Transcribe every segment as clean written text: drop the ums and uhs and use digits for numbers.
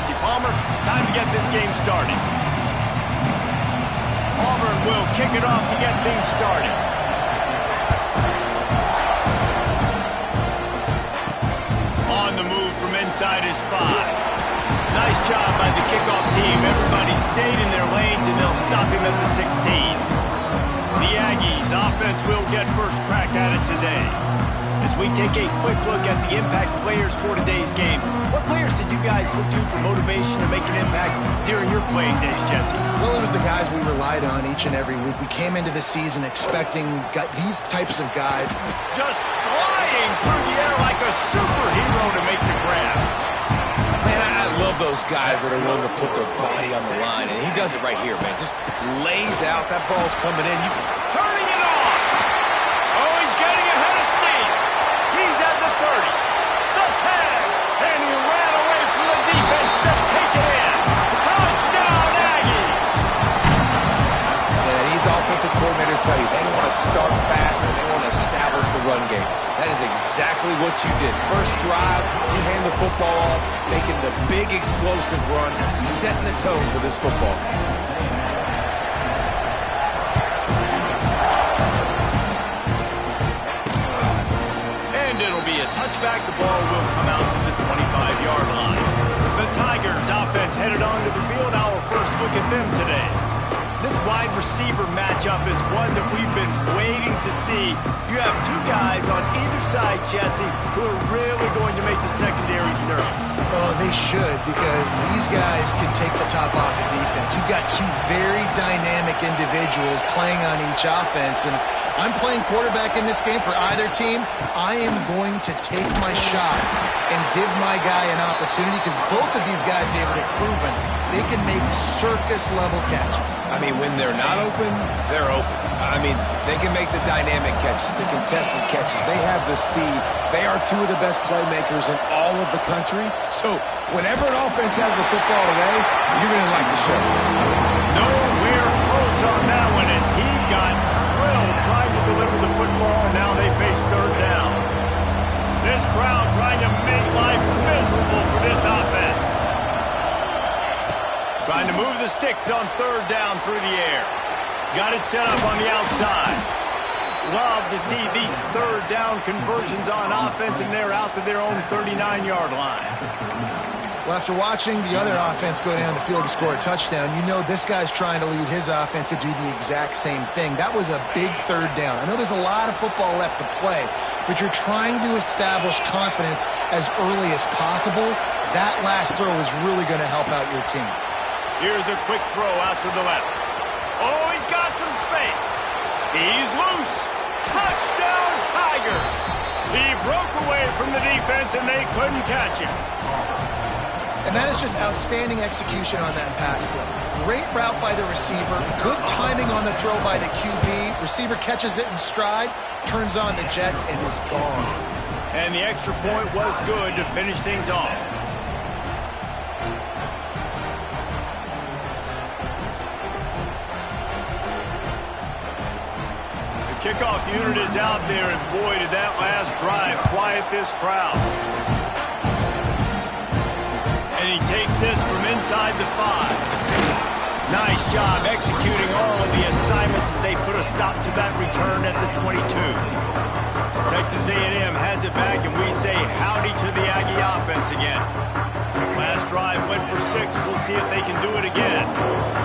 Jesse Palmer. Time to get this game started. Auburn will kick it off to get things started. On the move from inside his 5. Nice job by the kickoff team. Everybody stayed in their lanes, and they'll stop him at the 16. The Aggies offense will get first crack at it today. As we take a quick look at the impact players for today's game, what players did you guys look to for motivation to make an impact during your playing days, Jesse? Well, it was the guys we relied on each and every week. We came into the season expecting these types of guys. Just flying through the air like a superhero to make the grab. Man, I love those guys that are willing to put their body on the line, and he does it right here, man. Just lays out. That ball's coming in. Turning it on. Oh, he's getting ahead of steam. He's at the 30, the 10, and he ran away from the defense to take it in. Touchdown, Aggie. Yeah, these offensive coordinators tell you they want to start fast and they want to establish the run game. That is exactly what you did. First drive, you hand the football off, making the big explosive run, setting the tone for this football game. And it'll be a touchback. The ball will come out to the 25-yard line. The Tigers offense headed onto the field. Our first look at them today. This wide receiver matchup is one that we've been waiting to see. You have two guys on either side, Jesse, who are really going to make the secondaries nervous. Oh, they should, because these guys can take the top off of defense. You've got two very dynamic individuals playing on each offense, and if I'm playing quarterback in this game for either team, I am going to take my shots and give my guy an opportunity, because both of these guys, David, have proven they can make circus-level catches. I mean, when they're not open, they're open. I mean, they can make the dynamic catches, the contested catches. They have the speed. They are two of the best playmakers in all of the country. So whenever an offense has the football today, you're going to like the show. Nowhere close on that one as he got drilled trying to deliver the football. Now they face third down. This crowd trying to make life miserable for this offense. Trying to move the sticks on third down through the air. Got it set up on the outside. Love to see these third down conversions on offense, and they're out to their own 39-yard line. Well, after watching the other offense go down the field to score a touchdown, you know this guy's trying to lead his offense to do the exact same thing. That was a big third down. I know there's a lot of football left to play, but you're trying to establish confidence as early as possible. That last throw is really going to help out your team. Here's a quick throw out to the left. Oh, he's got some space. He's loose. Touchdown, Tigers. He broke away from the defense, and they couldn't catch him. And that is just outstanding execution on that pass play. Great route by the receiver. Good timing on the throw by the QB. Receiver catches it in stride, turns on the jets, and is gone. And the extra point was good to finish things off. The kickoff unit is out there, and boy, did that last drive quiet this crowd. And he takes this from inside the 5. Nice job executing all of the assignments as they put a stop to that return at the 22. Texas A&M has it back, and we say howdy to the Aggie offense again. Last drive went for 6. We'll see if they can do it again.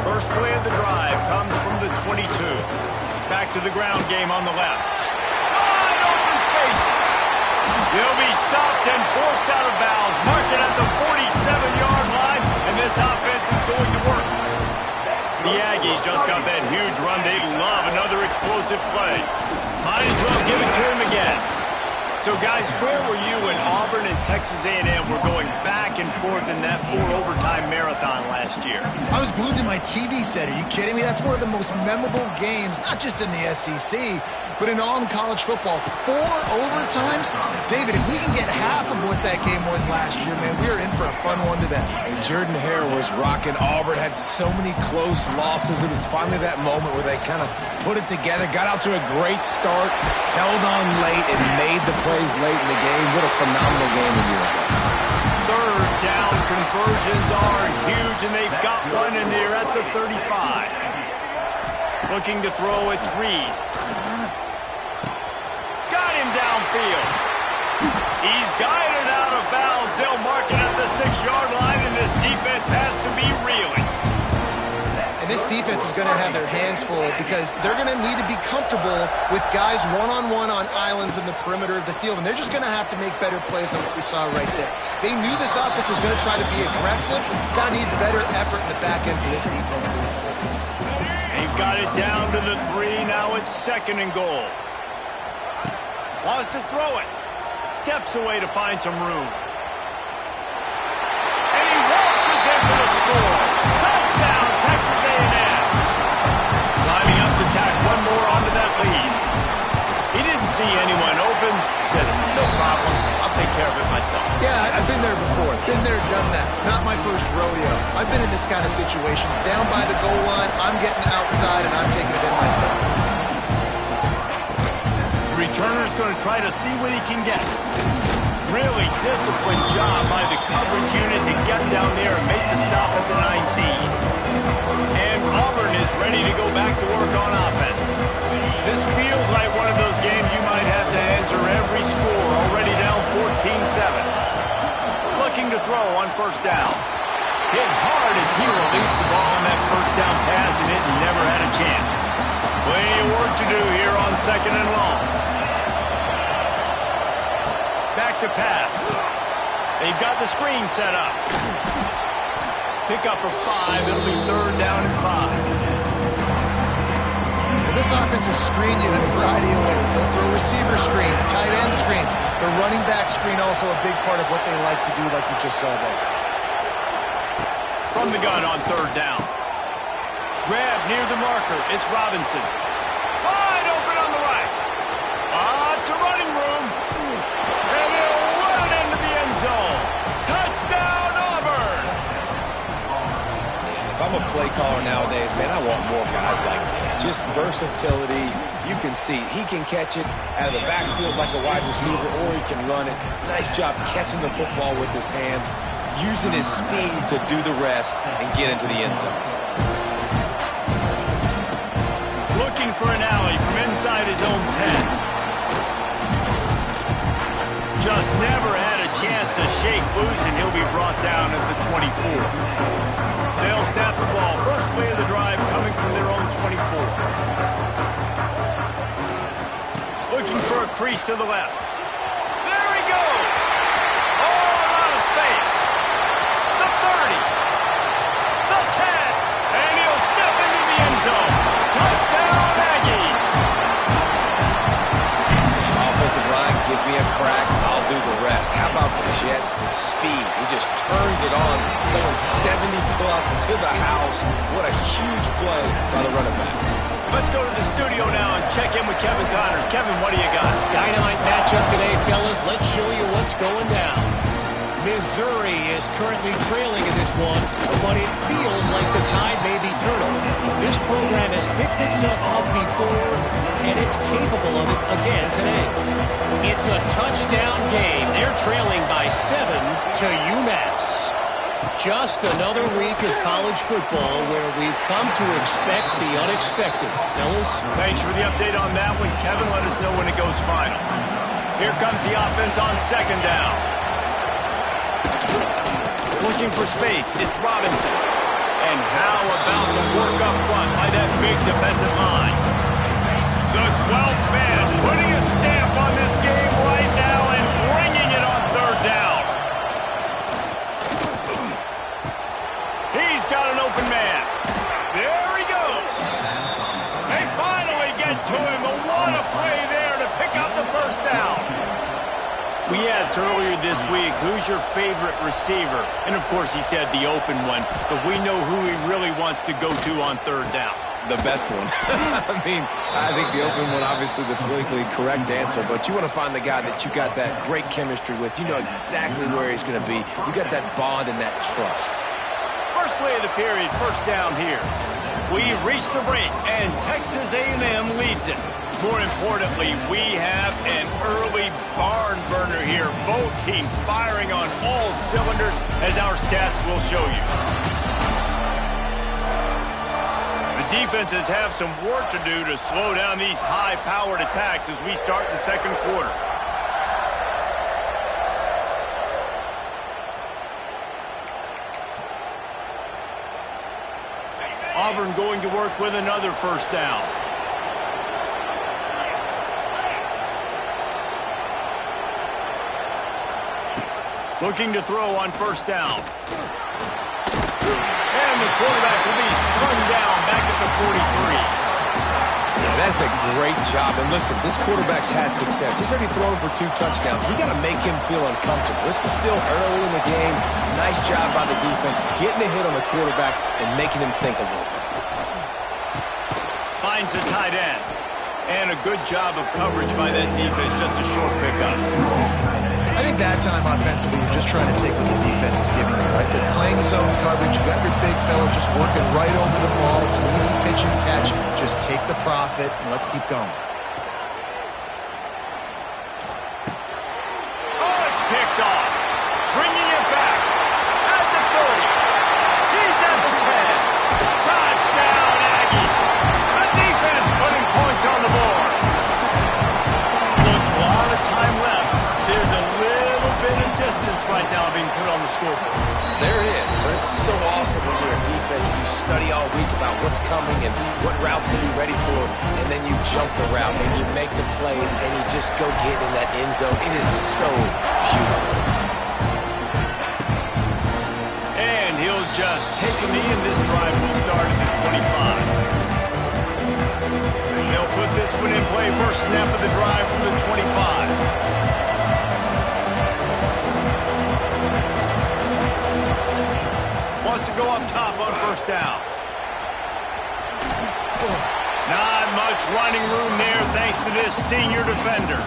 First play of the drive comes from the 22. Back to the ground game on the left. Wide open spaces. He'll be stopped and forced out of bounds. Marked it at the 47-yard line, and this offense is going to work. The Aggies just got that huge run. They love another explosive play. Might as well give it to him again. So, guys, where were you when Auburn and Texas A&M were going back and forth in that 4-overtime marathon last year? I was glued to my TV set. Are you kidding me? That's one of the most memorable games, not just in the SEC, but in all in college football. 4 overtimes? David, if we can get half of what that game was last year, man, we are in for a fun one today. And Jordan Hare was rocking. Auburn had so many close losses. It was finally that moment where they kind of put it together, got out to a great start, held on late, and made the plays late in the game. What a phenomenal game a year ago. third down conversions are huge, and they've got one, and they're at the 35. Looking to throw, it's Reed. Got him downfield. He's guided out of bounds. They'll mark it at the 6-yard line, and this defense has to be reeling. And this defense is going to have their hands full because they're going to need to be comfortable with guys one-on-one on islands in the perimeter of the field, and they're just going to have to make better plays than what we saw right there. They knew this offense was going to try to be aggressive. Got to need better effort in the back end for this defense. They've got it down to the 3. Now it's 2nd and goal. Wants to throw it. Steps away to find some room. And he waltzes in for the score. Touchdown, Texas A&M. Lining up to tack one more onto that lead. He didn't see anyone open. Said, no problem. I'll take care of it myself. Yeah, I've been there before. Been there, done that. Not my first rodeo. I've been in this kind of situation. Down by the goal line, I'm getting outside, and I'm taking it in myself. The returner's going to try to see what he can get. Really disciplined job by the coverage unit to get down there and make the stop at the 19. And Auburn is ready to go back to work on offense. This feels like one of those games you might have to answer every score, already down 14-7. Looking to throw on 1st down. Hit hard as he released the ball on that 1st down pass, and it never had a chance. Plenty of work to do here on 2nd and long. Back to pass. They've got the screen set up. Pick up for 5. It'll be 3rd down and 5. This offense will screen you in a variety of ways. They'll throw receiver screens, tight end screens. The running back screen also a big part of what they like to do, like you just saw there. From the gun on 3rd down. Grab near the marker. It's Robinson. Wide open on the right. It's a running room. And he'll run it into the end zone. Touchdown, Auburn. If I'm a play caller nowadays, man, I want more guys like this. Just versatility. You can see he can catch it out of the backfield like a wide receiver, or he can run it. Nice job catching the football with his hands, using his speed to do the rest and get into the end zone. Looking for an alley from inside his own 10. Just never had a chance to shake loose, and he'll be brought down at the 24. They'll snap the ball. First play of the drive coming from their own 24. Looking for a crease to the left. There he goes. All out of space. The 30. The 10. And he'll step into the end zone. Touchdown, Aggies. Offensive line, give me a crack, I'll do the rest. How about the Jets, the speed? He just turns it on, going 70-plus to the house. What a huge play by the running back. Let's go to the studio now and check in with Kevin Connors. Kevin, what do you got? Dynamite matchup today, fellas. Let's show you what's going down. Missouri is currently trailing in this one, but it feels like the tide may be turning. This program has picked itself up before, and it's capable of it again today. It's a touchdown game. They're trailing by 7 to UMass. Just another week of college football where we've come to expect the unexpected. Fellas? Thanks for the update on that one, Kevin. Let us know when it goes final. Here comes the offense on 2nd down. Looking for space, it's Robinson. And how about the work up front by that big defensive line? The 12th man putting a stamp on this game right now and bringing it on 3rd down. He's got an open man. There he goes. They finally get to him. What a play there to pick up the 1st down. We asked earlier this week, who's your favorite receiver? And, of course, he said the open one. But we know who he really wants to go to on 3rd down. The best one. I mean, I think the open one, obviously the politically correct answer, but you want to find the guy that you got that great chemistry with. You know exactly where he's going to be. You got that bond and that trust. First play of the period, 1st down here. We've reached the break, and Texas A&M leads it. More importantly, we have an early barn burner here. Both teams firing on all cylinders, as our stats will show you. The defenses have some work to do to slow down these high-powered attacks as we start the second quarter. Auburn going to work with another first down. Looking to throw on first down. And the quarterback will be slung down back at the 43. Yeah, that's a great job. And listen, this quarterback's had success. He's already thrown for 2 touchdowns. We got to make him feel uncomfortable. This is still early in the game. Nice job by the defense, getting a hit on the quarterback and making him think a little bit. Finds the tight end. And a good job of coverage by that defense. Just a short pickup. I think that time offensively, you're just trying to take what the defense is giving you, right? They're playing zone coverage. You got your big fella just working right over the ball. It's an easy pitch and catch. Just take the profit, and let's keep going. Oh, it's picked off. Bringing it back at the 30. He's at the 10. Touchdown, Aggie. The defense putting points on the board. Look, a lot of time left. There's a little bit of distance right now being put on the scoreboard. There is, but it's so awesome when you're a defense and you study all week about what's coming and what routes to be ready for, and then you jump the route and you make the plays and you just go get in that end zone. It is so beautiful. And he'll just take a knee, and this drive will start at the 25. They'll put this one in play. First snap of the drive from the 25. Wants to go up top on first down. Not much running room there thanks to this senior defender.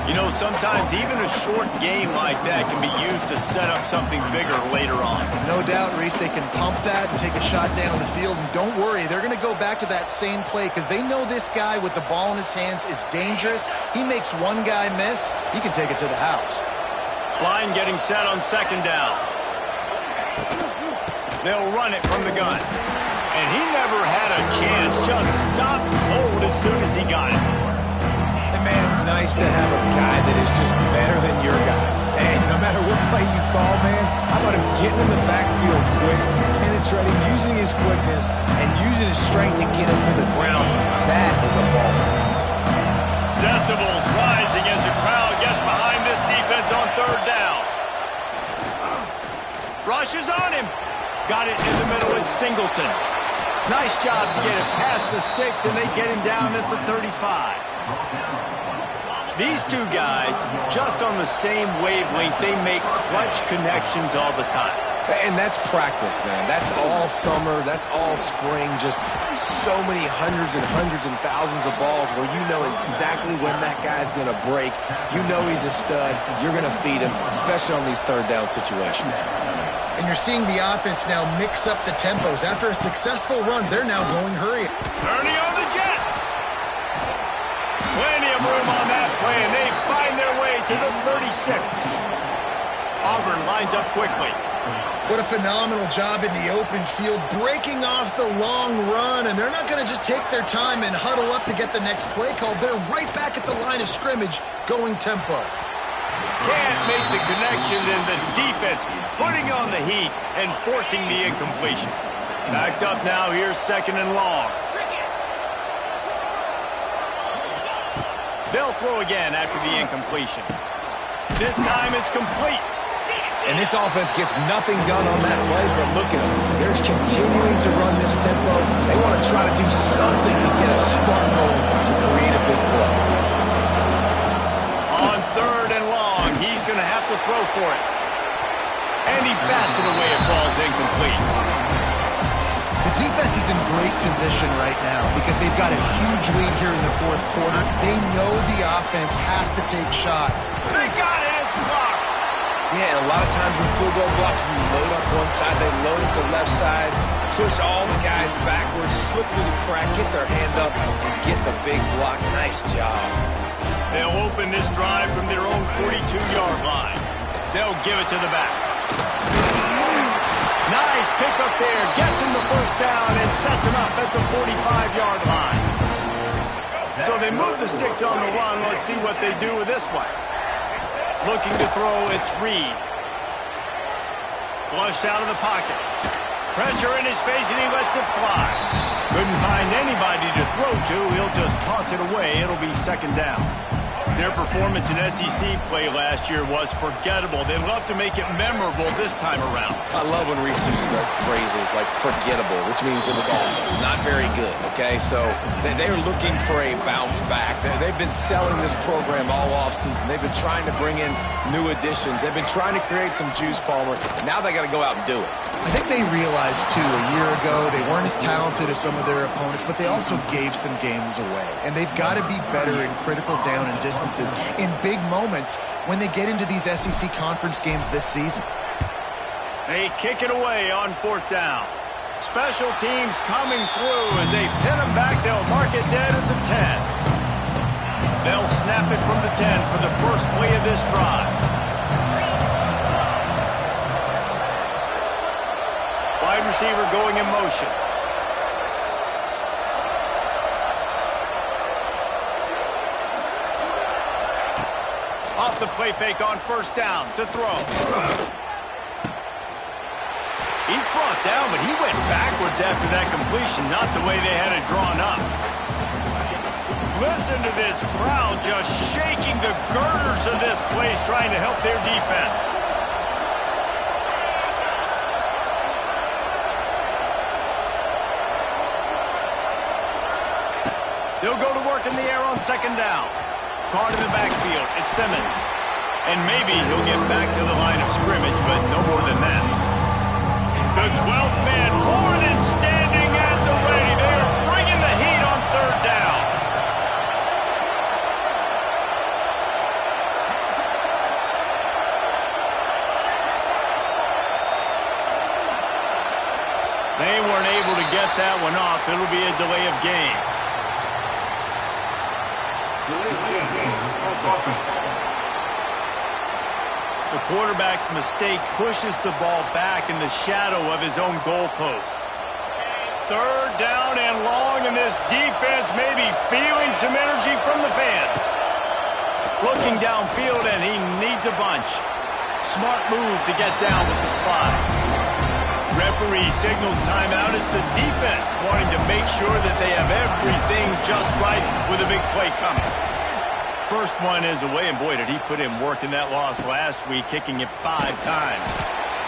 You know, sometimes even a short game like that can be used to set up something bigger later on. No doubt, Reese, they can pump that and take a shot down the field. And don't worry, they're going to go back to that same play because they know this guy with the ball in his hands is dangerous. He makes one guy miss, he can take it to the house. Line getting set on second down. They'll run it from the gun. And he never had a chance. Just stopped cold as soon as he got it. And man, it's nice to have a guy that is just better than your guys. And no matter what play you call, man, how about him getting in the backfield quick, penetrating, using his quickness, and using his strength to get him to the ground. That is a ball. Decibels rising as the crowd gets behind this defense on third down. Rushes on him. Got it in the middle. It's Singleton. Nice job to get it past the sticks, and they get him down at the 35. These two guys, just on the same wavelength, they make clutch connections all the time. And that's practice, man. That's all summer. That's all spring. Just so many hundreds and thousands of balls where you know exactly when that guy's going to break. You know he's a stud. You're going to feed him, especially on these third down situations. And you're seeing the offense now mix up the tempos. After a successful run, they're now going hurry. Turning on the Jets. Plenty of room on that play, and they find their way to the 36. Auburn lines up quickly. What a phenomenal job in the open field, breaking off the long run, and they're not going to just take their time and huddle up to get the next play called. They're right back at the line of scrimmage, going tempo. Can't make the connection, and the defense putting on the heat and forcing the incompletion. Backed up now, here's second and long. They'll throw again after the incompletion. This time it's complete. And this offense gets nothing done on that play, but look at them. They're continuing to run this tempo. They want to try to do something to get a spark going to create a big play. On third and long, he's going to have to throw for it. And he bats it away. It falls incomplete. The defense is in great position right now because they've got a huge lead here in the fourth quarter. They know the offense has to take shot. They got it. It's blocked. Yeah, and a lot of times in field goal block, you load up one side, they load up the left side, push all the guys backwards, slip through the crack, get their hand up, and get the big block. Nice job. They'll open this drive from their own 42-yard line. They'll give it to the back. Nice pick up there. Gets him the first down and sets him up at the 45-yard line. So they move the sticks on the run. Let's see what they do with this one. Looking to throw, it's Reed. Flushed out of the pocket. Pressure in his face, and he lets it fly. Couldn't find anybody to throw to. He'll just toss it away. It'll be second down. Their performance in SEC play last year was forgettable. They'd love to make it memorable this time around. I love when Reese uses like phrases like forgettable, which means it was awful, not very good, okay? So they're looking for a bounce back. They've been selling this program all offseason. They've been trying to bring in new additions. They've been trying to create some juice, Palmer. Now they got to go out and do it. I think they realized, too, a year ago they weren't as talented as some of their opponents, but they also gave some games away. And they've got to be better in critical down and distances in big moments when they get into these SEC conference games this season. They kick it away on fourth down. Special teams coming through as they pin them back. They'll mark it dead at the 10. They'll snap it from the 10 for the first play of this drive. Wide receiver going in motion. Off the play fake on first down to throw. He's brought down, but he went backwards after that completion, not the way they had it drawn up. Listen to this crowd just shaking the girders of this place, trying to help their defense. They'll go to work in the air on second down. Caught in the backfield. It's Simmons. And maybe he'll get back to the line of scrimmage, but no more than that. The 12th man more than standing at the ready. They are bringing the heat on third down. They weren't able to get that one off. It'll be a delay of game. The quarterback's mistake pushes the ball back in the shadow of his own goalpost. Third down and long, and this defense may be feeling some energy from the fans. Looking downfield, and he needs a bunch. Smart move to get down with the slide. Referee signals timeout as the defense wanting to make sure that they have everything just right with a big play coming. First one is away, and boy, did he put in work in that loss last week, kicking it 5 times.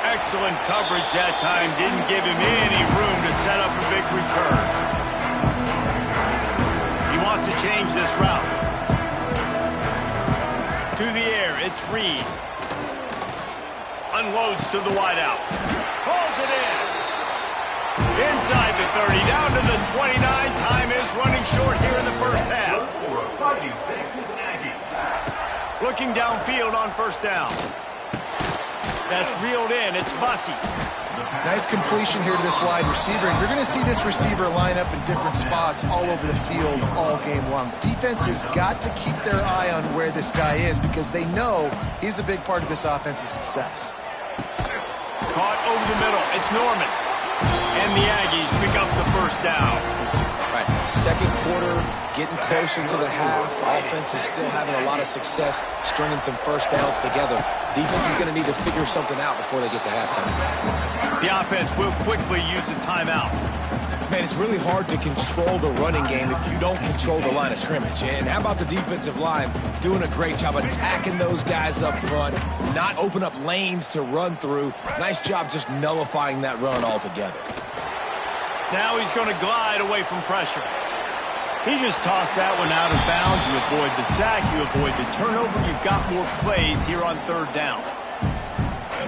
Excellent coverage that time. Didn't give him any room to set up a big return. He wants to change this route. To the air, it's Reed. Unloads to the wideout. Pulls it in. Inside the 30, down to the 29. Time is running short here in the first half. Looking downfield on first down. That's reeled in. It's Bussey. Nice completion here to this wide receiver. And you're going to see this receiver line up in different spots all over the field all game long. Defense has got to keep their eye on where this guy is because they know he's a big part of this offense's success. Caught over the middle. It's Norman. And the Aggies pick up the first down. Right, second quarter, getting closer to the half. Offense is still having a lot of success stringing some first downs together. Defense is going to need to figure something out before they get to halftime. The offense will quickly use a timeout. Man, it's really hard to control the running game if you don't control the line of scrimmage. And how about the defensive line doing a great job attacking those guys up front, not open up lanes to run through. Nice job just nullifying that run altogether. Now he's going to glide away from pressure. He just tossed that one out of bounds. You avoid the sack, you avoid the turnover. You've got more plays here on third down.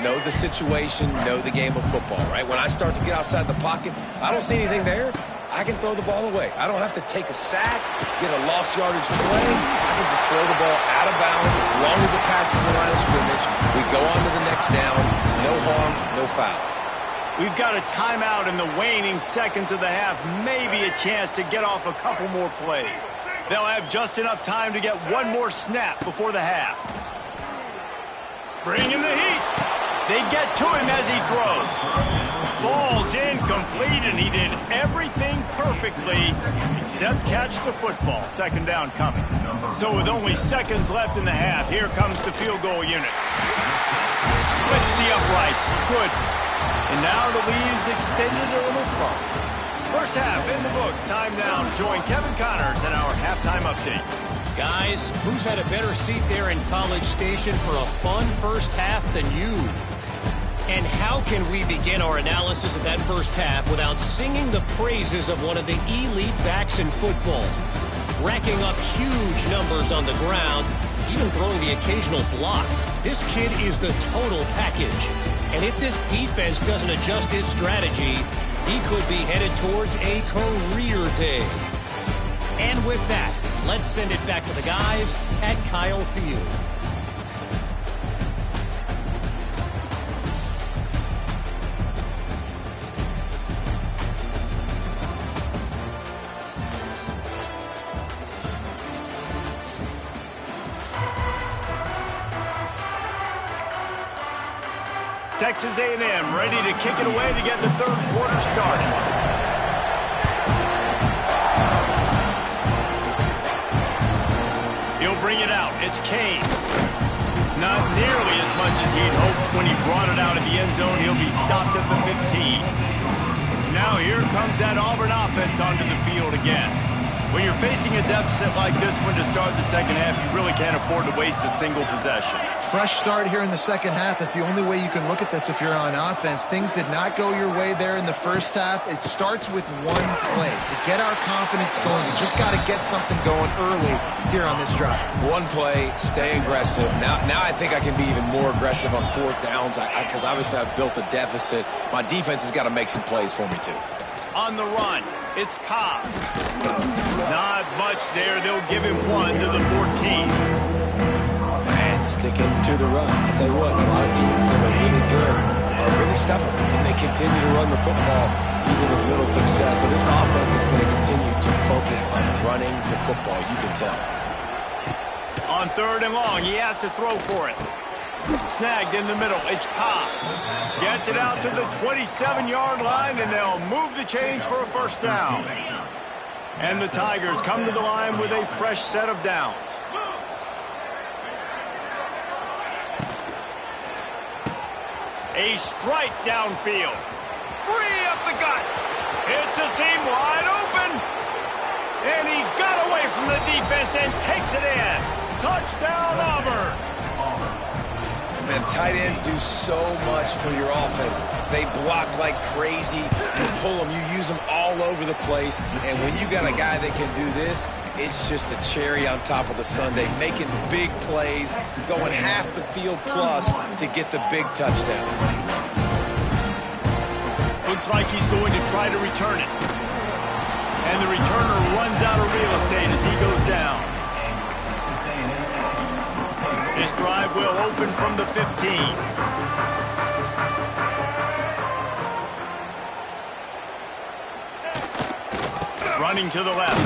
Know the situation, know the game of football, right? When I start to get outside the pocket, I don't see anything there, I can throw the ball away. I don't have to take a sack, get a lost yardage play. I can just throw the ball out of bounds as long as it passes the line of scrimmage. We go on to the next down. No harm, no foul. We've got a timeout in the waning seconds of the half. Maybe a chance to get off a couple more plays. They'll have just enough time to get one more snap before the half. Bringing the heat. They get to him as he throws. Falls incomplete, and he did everything perfectly except catch the football. Second down coming. So with only seconds left in the half, here comes the field goal unit. Splits the uprights. Good. And now the lead's extended a little further. First half in the books. Time now to join Kevin Connors in our halftime update. Guys, who's had a better seat there in College Station for a fun first half than you? And how can we begin our analysis of that first half without singing the praises of one of the elite backs in football? Racking up huge numbers on the ground, even throwing the occasional block. This kid is the total package. And if this defense doesn't adjust its strategy, he could be headed towards a career day. And with that, let's send it back to the guys at Kyle Field. Texas A&M ready to kick it away to get the third quarter started. He'll bring it out. It's Kane. Not nearly as much as he'd hoped when he brought it out of the end zone. He'll be stopped at the 15. Now here comes that Auburn offense onto the field again. When you're facing a deficit like this one to start the second half, you really can't afford to waste a single possession. Fresh start here in the second half. That's the only way you can look at this if you're on offense. Things did not go your way there in the first half. It starts with one play. To get our confidence going, you just got to get something going early here on this drive. One play, stay aggressive. Now I think I can be even more aggressive on fourth downs because obviously I've built a deficit. My defense has got to make some plays for me too. On the run, it's Cobb. Not much there. They'll give him one to the 14. And sticking to the run. I'll tell you what, a lot of teams that are really good are really stubborn, and they continue to run the football even with little success. So this offense is going to continue to focus on running the football. You can tell. On third and long, he has to throw for it. Snagged in the middle. It's Cobb. Gets it out to the 27-yard line, and they'll move the chains for a first down. And the Tigers come to the line with a fresh set of downs. A strike downfield. Free up the gut. It's a seam wide open. And he got away from the defense and takes it in. Touchdown, Auburn. Man, tight ends do so much for your offense. They block like crazy. You pull them. You use them all over the place. And when you got a guy that can do this, it's just the cherry on top of the sundae, making big plays, going half the field plus to get the big touchdown. Looks like he's going to try to return it. And the returner runs out of real estate as he goes down. This drive will open from the 15. Running to the left.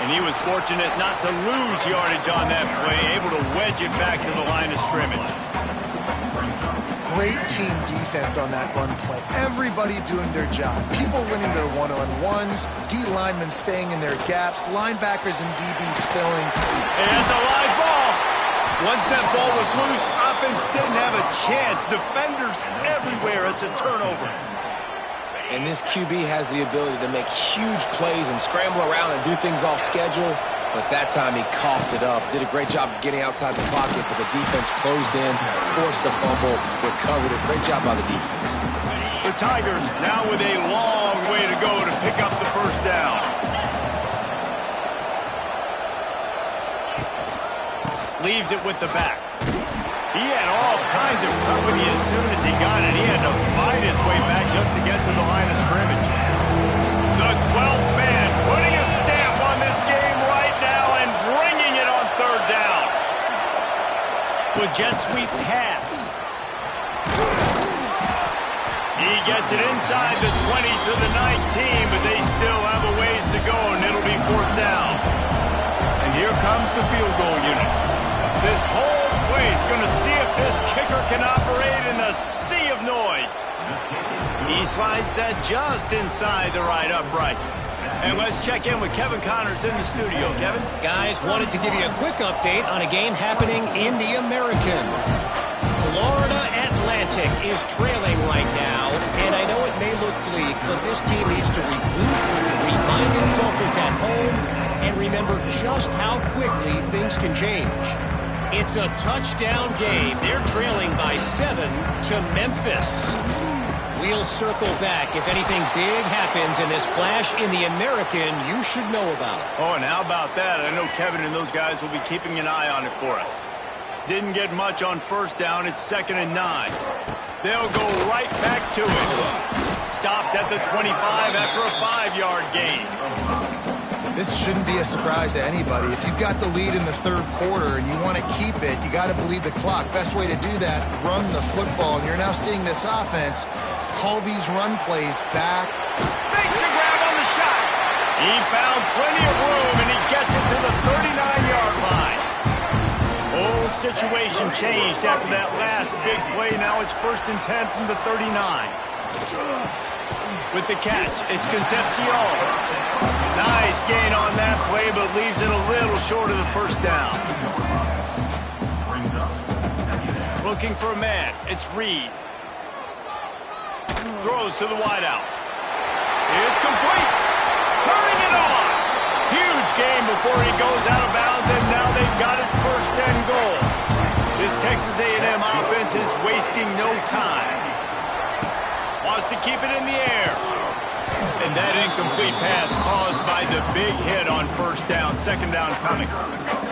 And he was fortunate not to lose yardage on that play, able to wedge it back to the line of scrimmage. Great team defense on that run play. Everybody doing their job. People winning their one-on-ones, D linemen staying in their gaps, linebackers and DBs filling. And it's a live ball. Once that ball was loose, offense didn't have a chance. Defenders everywhere. It's a turnover. And this QB has the ability to make huge plays and scramble around and do things off schedule. But that time he coughed it up. Did a great job of getting outside the pocket, but the defense closed in, forced the fumble, recovered it. Great job by the defense. The Tigers now with a long way to go to pick up the first down. Leaves it with the back. He had all kinds of company as soon as he got it. He had to fight his way back just to get to the line of scrimmage. The 12th man putting a stamp on this game right now and bringing it on third down. With jet sweep pass. He gets it inside the 20 to the 19, but they still have a ways to go, and it'll be fourth down. comes the field goal unit. This whole place going to see if this kicker can operate in a sea of noise. He slides that just inside the right upright. And let's check in with Kevin Connors in the studio. Kevin? Guys, wanted to give you a quick update on a game happening in the American. Florida Atlantic is trailing right now, and I know it may look bleak, but this team needs to regroup, remind itself it's at home, and remember just how quickly things can change. It's a touchdown game. They're trailing by 7 to Memphis. We'll circle back. If anything big happens in this clash in the American, you should know about it. Oh, and how about that? I know Kevin and those guys will be keeping an eye on it for us. Didn't get much on first down. It's 2nd and 9. They'll go right back to it. Stopped at the 25 after a 5-yard gain. This shouldn't be a surprise to anybody. If you've got the lead in the third quarter and you want to keep it, you got to bleed the clock. Best way to do that, run the football. And you're now seeing this offense call these run plays back. Makes a grab on the shot. He found plenty of room, and he gets it to the 39-yard line. Whole situation changed after that last big play. Now it's 1st and 10 from the 39. With the catch, it's Concepcion. Nice gain on that play, but leaves it a little short of the first down. Looking for a man. It's Reed. Throws to the wideout. It's complete. Turning it on. Huge game before he goes out of bounds, and now they've got it 1st and goal. This Texas A&M offense is wasting no time. Wants to keep it in the air. And that incomplete pass caused by the big hit on 1st down. 2nd down coming.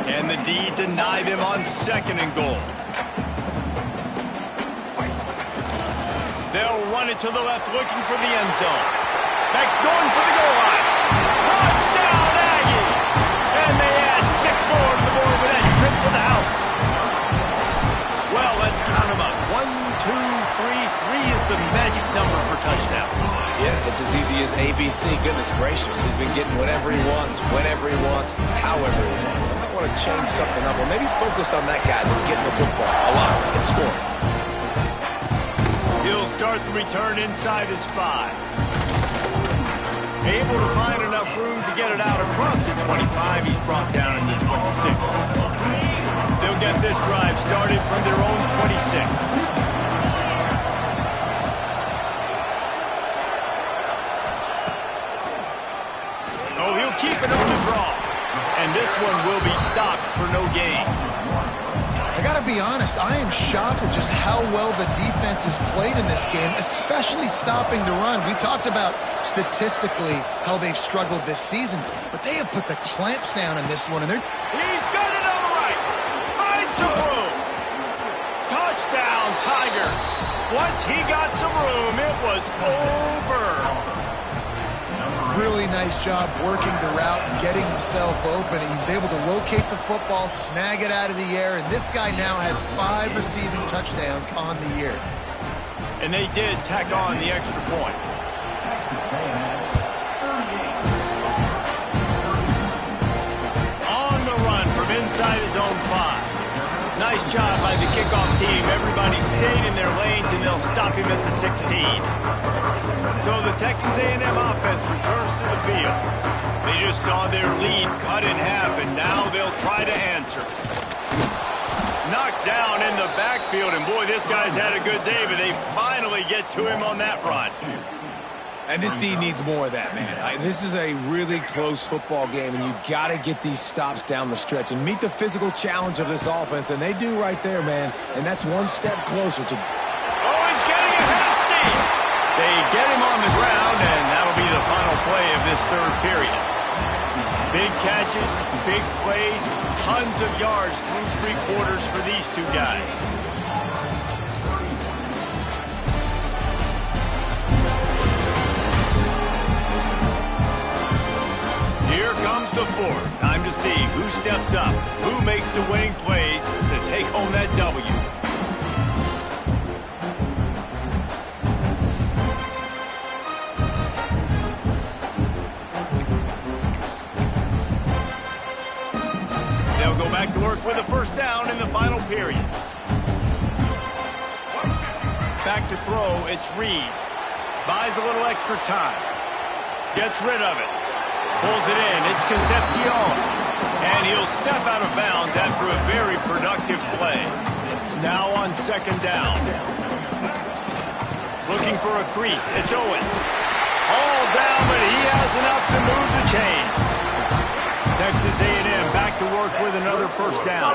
Can the D deny them on 2nd and goal? They'll run it to the left, looking for the end zone. Next, going for the goal line. Touchdown, Aggie! And they add 6 more to the board with that trip to the house. Well, let's count them up. 1, 2, 3. 3 is the magic number for touchdowns. Yeah, it's as easy as ABC. Goodness gracious. He's been getting whatever he wants, whenever he wants, however he wants. I might want to change something up, or maybe focus on that guy that's getting the football a lot and scoring. He'll start the return inside his 5. Able to find enough room to get it out across the 25. He's brought down in the 26. They'll get this drive started from their own 26. Oh, he'll keep it on the draw. And this one will be stopped for no gain. I got to be honest, I am shocked at just how well the defense has played in this game, especially stopping the run. We talked about statistically how they've struggled this season, but they have put the clamps down in this one. And He's got it on the right. Finds some room. Touchdown, Tigers. Once he got some room, it was over. really nice job working the route and getting himself open. He was able to locate the football, snag it out of the air, and this guy now has 5 receiving touchdowns on the year. And they did tack on the extra point. On the run from inside his own 5. Nice job by the kickoff team. Everybody stayed in their lanes, and they'll stop him at the 16. So the Texas A&M offense returns to the field. They just saw their lead cut in half, and now they'll try to answer. Knocked down in the backfield, and boy, this guy's had a good day, but they finally get to him on that run. And this team needs more of that, man. This is a really close football game, and you got to get these stops down the stretch and meet the physical challenge of this offense, and they do right there, man. And that's one step closer to... Oh, he's getting ahead of steam. They get him on the ground, and that'll be the final play of this third period. Big catches, big plays, tons of yards through 3 quarters for these two guys. Here comes the fourth. Time to see who steps up, who makes the winning plays to take home that W. They'll back to work with a first down in the final period. Back to throw, it's Reed. Buys a little extra time. Gets rid of it. Pulls it in. It's Concepcion. And he'll step out of bounds after a very productive play. Now on second down. Looking for a crease. It's Owens. All down, but he has enough to move the chains. Texas A&M back to work with another first down.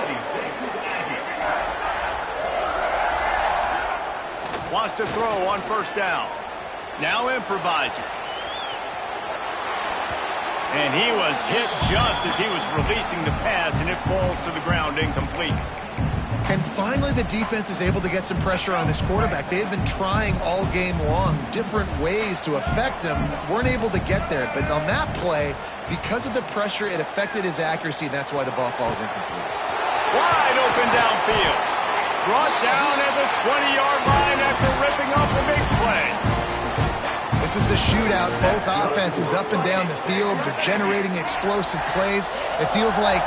Wants to throw on first down. Now improvising. And he was hit just as he was releasing the pass, and it falls to the ground incomplete. And finally, the defense is able to get some pressure on this quarterback. They had been trying all game long different ways to affect him. Weren't able to get there. But on that play, because of the pressure, it affected his accuracy, and that's why the ball falls incomplete. Wide open downfield. Brought down at the 20-yard line after ripping off a big play. This is a shootout. Both offenses up and down the field. They're generating explosive plays. It feels like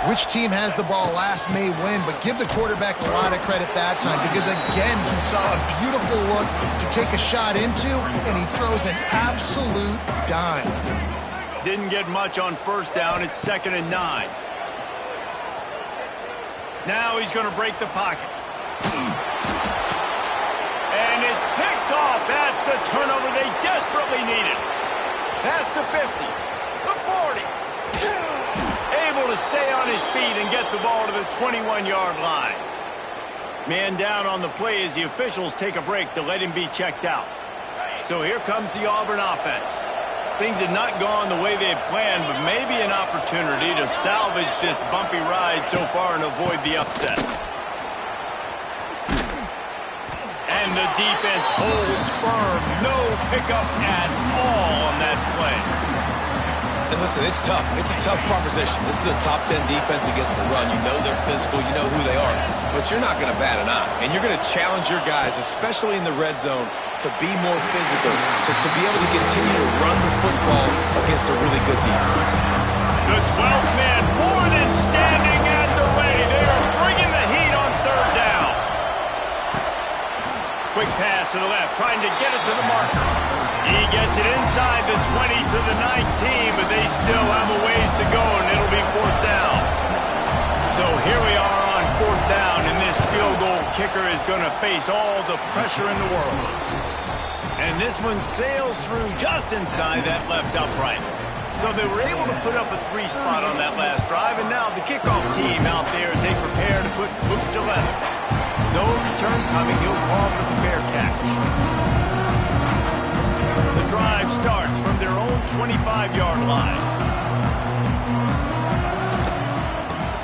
which team has the ball last may win, but give the quarterback a lot of credit that time because, again, he saw a beautiful look to take a shot into, and he throws an absolute dime. Didn't get much on first down. It's 2nd and 9. Now he's going to break the pocket. And it's picked off. That's the turnover they desperately needed. Past the 50, the 40. Able to stay on his feet and get the ball to the 21-yard line. Man down on the play as the officials take a break to let him be checked out. So here comes the Auburn offense. Things had not gone the way they had planned, but maybe an opportunity to salvage this bumpy ride so far and avoid the upset. And the defense holds firm. No pickup at all on that play. And listen, it's tough. It's a tough proposition. This is a top 10 defense against the run. You know they're physical. You know who they are. But you're not going to bat an eye. And you're going to challenge your guys, especially in the red zone, to be more physical, to be able to continue to run the football against a really good defense. The 12th man more than standing at the ready. They are bringing the heat on third down. Quick pass to the left, trying to get it to the marker. He gets it inside the 20 to the 19, but they still have a ways to go, and it'll be fourth down. So here we are on fourth down, and this field goal kicker is going to face all the pressure in the world. And this one sails through just inside that left upright. So they were able to put up a 3 spot on that last drive, and now the kickoff team out there as they prepare to put boot to leather. No return coming. He'll call for the fair catch. The drive starts from their own 25-yard line.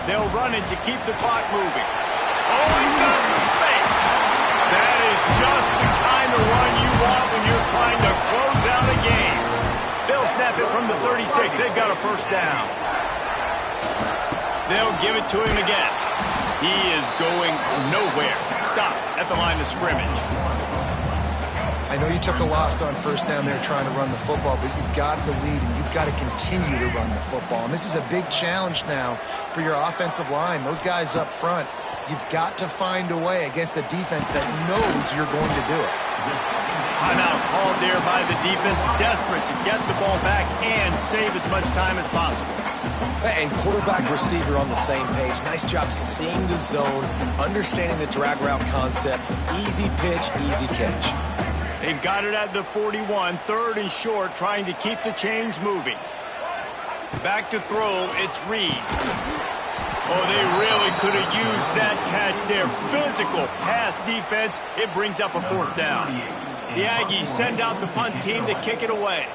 They'll run it to keep the clock moving. Oh, he's got some space. That is just the kind of run you want when you're trying to close out a game. They'll snap it from the 36. They've got a first down. They'll give it to him again. He is going nowhere. Stop at the line of scrimmage. I know you took a loss on first down there trying to run the football, but you've got the lead, and you've got to continue to run the football. And this is a big challenge now for your offensive line. Those guys up front, you've got to find a way against a defense that knows you're going to do it. Timeout called there by the defense, desperate to get the ball back and save as much time as possible. And quarterback receiver on the same page. Nice job seeing the zone, understanding the drag route concept. Easy pitch, easy catch. They've got it at the 41, 3rd and short, trying to keep the chains moving. Back to throw, it's Reed. Oh, they really could have used that catch there. Physical pass defense. It brings up a fourth down. The Aggies send out the punt team to kick it away.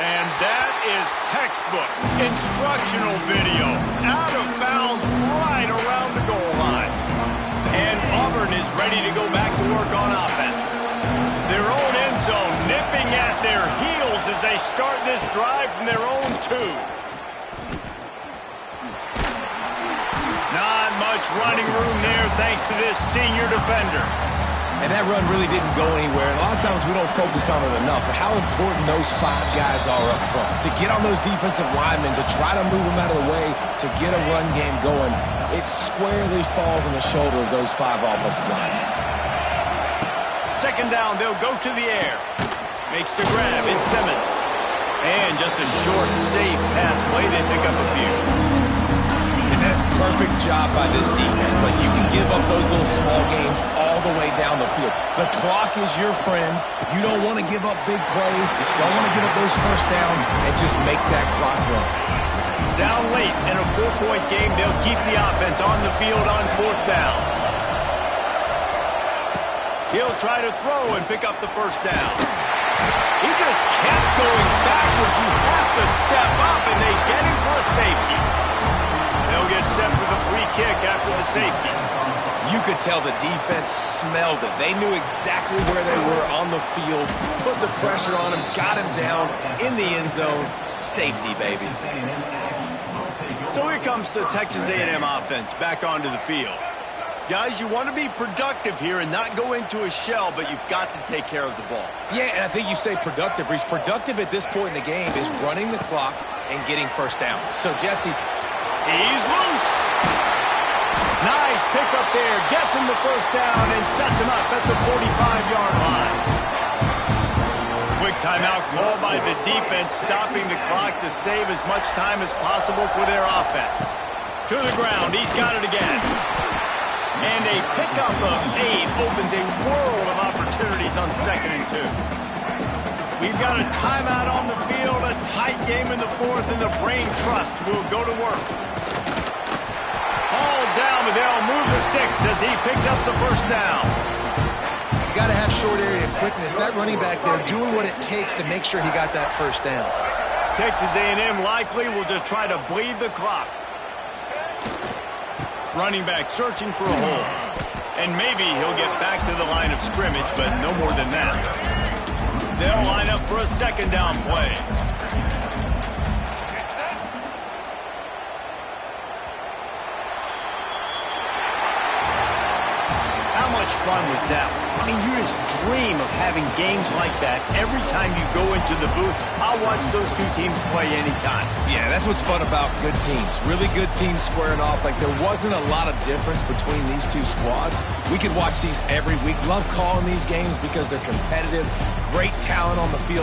And that is textbook instructional video. Out of bounds right around the goal line. And Auburn is ready to go back to work on offense. Their own end zone nipping at their heels as they start this drive from their own 2. Not much running room there thanks to this senior defender. And that run really didn't go anywhere. And a lot of times we don't focus on it enough, but how important those 5 guys are up front. To get on those defensive linemen, to try to move them out of the way, to get a run game going, it squarely falls on the shoulder of those 5 offensive linemen. Second down, they'll go to the air. Makes the grab, it's Simmons. And just a short, safe pass play, they pick up a few. And that's a perfect job by this defense. Like, you can give up those little small gains all the way down the field. The clock is your friend. You don't want to give up big plays. Don't want to give up those first downs and just make that clock run. Down late in a 4-point game, they'll keep the offense on the field on 4th down. He'll try to throw and pick up the first down. He just kept going backwards. You have to step up, and they get him for a safety. They'll get set for the free kick after the safety. You could tell the defense smelled it. They knew exactly where they were on the field, put the pressure on him, got him down in the end zone. Safety, baby. So here comes the Texas A&M offense back onto the field. Guys, you want to be productive here and not go into a shell, but you've got to take care of the ball. Yeah, and I think you say productive. Reese, productive at this point in the game is running the clock and getting first down. So, Jesse, he's loose. Nice pick up there. Gets him the first down and sets him up at the 45-yard line. Quick timeout call by the defense, stopping the clock to save as much time as possible for their offense. To the ground. He's got it again. And a pickup of 8 opens a world of opportunities on 2nd and 2. We've got a timeout on the field, a tight game in the 4th, and the brain trust will go to work. All down, but they'll move the sticks as he picks up the first down. You got to have short area quickness. That running back there doing what it takes to make sure he got that first down. Texas A&M likely will just try to bleed the clock. Running back searching for a hole. And maybe he'll get back to the line of scrimmage, but no more than that. They'll line up for a 2nd down play. How much fun was that? I mean, you just dream of having games like that every time you go into the booth. I'll watch those 2 teams play anytime. yeah, that's what's fun about good teams. Really good teams squaring off. Like, there wasn't a lot of difference between these 2 squads. We could watch these every week. Love calling these games because they're competitive. Great talent on the field.